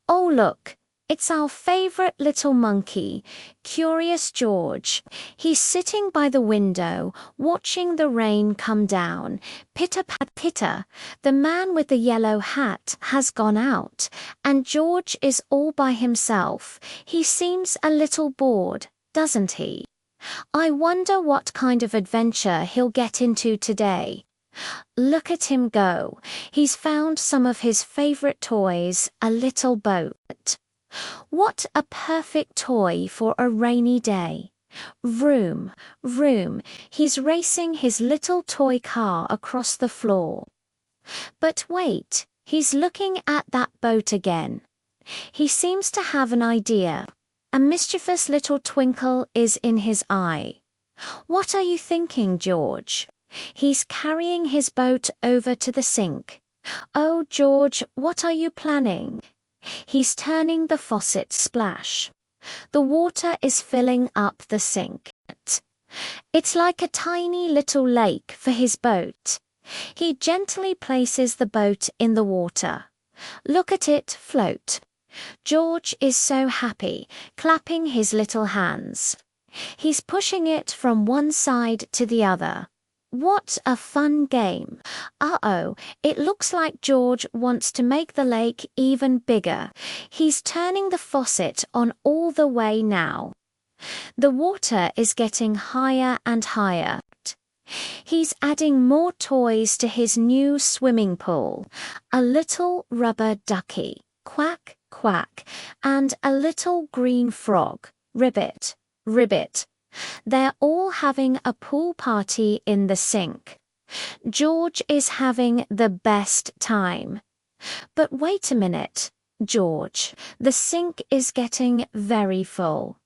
Oh look, it's our favorite little monkey, Curious George. He's sitting by the window, watching the rain come down. Pitter-pat pitter, the man with the yellow hat has gone out, and George is all by himself. He seems a little bored, doesn't he? I wonder what kind of adventure he'll get into today. Look at him go. He's found some of his favorite toys, a little boat. What a perfect toy for a rainy day. Vroom, vroom, he's racing his little toy car across the floor. But wait, he's looking at that boat again. He seems to have an idea. A mischievous little twinkle is in his eye. What are you thinking, George? He's carrying his boat over to the sink. Oh, George, what are you planning? He's turning the faucet splash. The water is filling up the sink. It's like a tiny little lake for his boat. He gently places the boat in the water. Look at it float. George is so happy, clapping his little hands. He's pushing it from one side to the other. What a fun game. Uh-oh, it looks like George wants to make the lake even bigger. He's turning the faucet on all the way now. The water is getting higher and higher. He's adding more toys to his new swimming pool. A little rubber ducky, quack, quack, and a little green frog, ribbit, ribbit. They're all having a pool party in the sink. George is having the best time. But wait a minute, George. The sink is getting very full.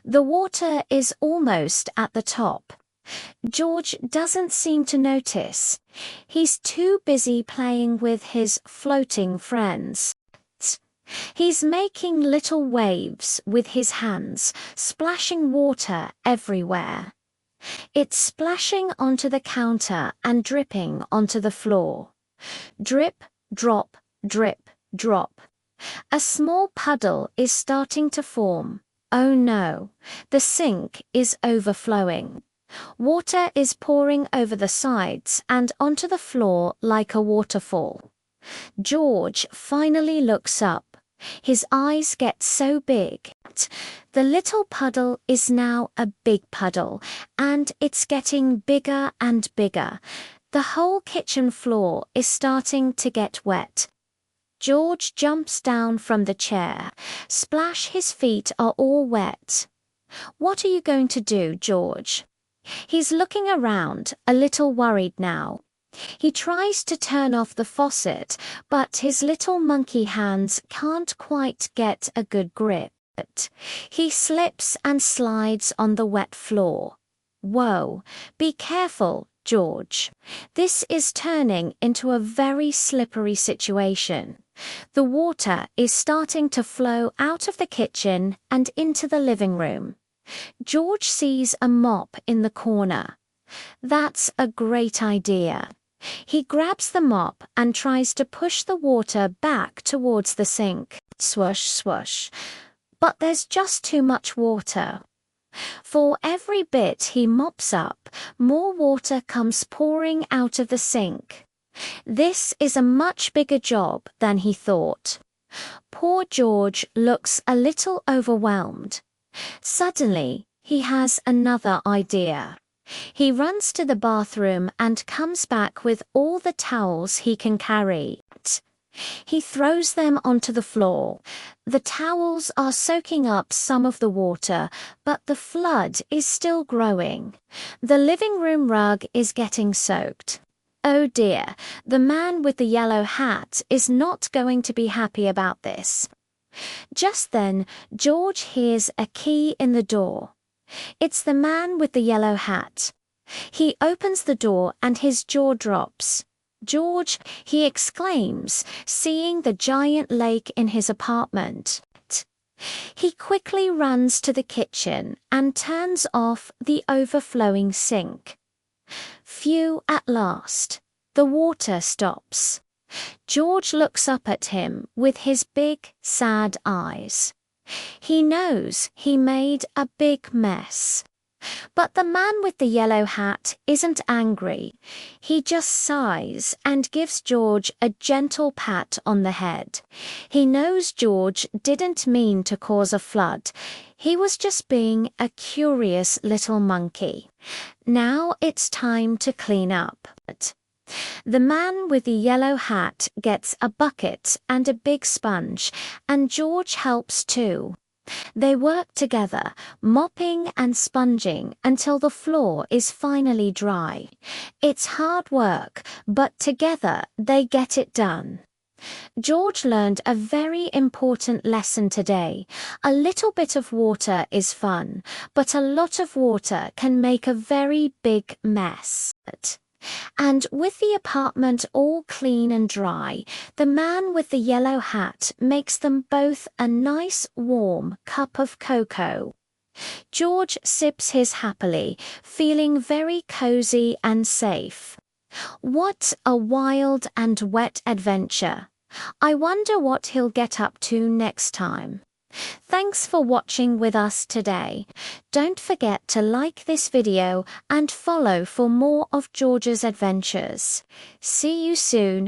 The water is almost at the top. George doesn't seem to notice. He's too busy playing with his floating friends. He's making little waves with his hands, splashing water everywhere. It's splashing onto the counter and dripping onto the floor. Drip, drop, drip, drop. A small puddle is starting to form. Oh no, the sink is overflowing. Water is pouring over the sides and onto the floor like a waterfall. George finally looks up. His eyes get so big. The little puddle is now a big puddle, and it's getting bigger and bigger. The whole kitchen floor is starting to get wet. George jumps down from the chair. Splash, his feet are all wet. What are you going to do, George? He's looking around, a little worried now. He tries to turn off the faucet, but his little monkey hands can't quite get a good grip. He slips and slides on the wet floor. Whoa, be careful, George. This is turning into a very slippery situation. The water is starting to flow out of the kitchen and into the living room. George sees a mop in the corner. That's a great idea. He grabs the mop and tries to push the water back towards the sink. Swoosh, swoosh. But there's just too much water. For every bit he mops up, more water comes pouring out of the sink. This is a much bigger job than he thought. Poor George looks a little overwhelmed. Suddenly, he has another idea. He runs to the bathroom and comes back with all the towels he can carry. He throws them onto the floor. The towels are soaking up some of the water, but the flood is still growing. The living room rug is getting soaked. Oh dear, the man with the yellow hat is not going to be happy about this. Just then, George hears a key in the door. It's the man with the yellow hat. He opens the door and his jaw drops. George, he exclaims, seeing the giant lake in his apartment. He quickly runs to the kitchen and turns off the overflowing sink. Phew, at last. The water stops. George looks up at him with his big, sad eyes. He knows he made a big mess. But the man with the yellow hat isn't angry. He just sighs and gives George a gentle pat on the head. He knows George didn't mean to cause a flood. He was just being a curious little monkey. Now it's time to clean up. The man with the yellow hat gets a bucket and a big sponge, and George helps too. They work together, mopping and sponging until the floor is finally dry. It's hard work, but together they get it done. George learned a very important lesson today. A little bit of water is fun, but a lot of water can make a very big mess. And with the apartment all clean and dry, the man with the yellow hat makes them both a nice warm cup of cocoa. George sips his happily, feeling very cozy and safe. What a wild and wet adventure! I wonder what he'll get up to next time. Thanks for watching with us today. Don't forget to like this video and follow for more of George's adventures. See you soon.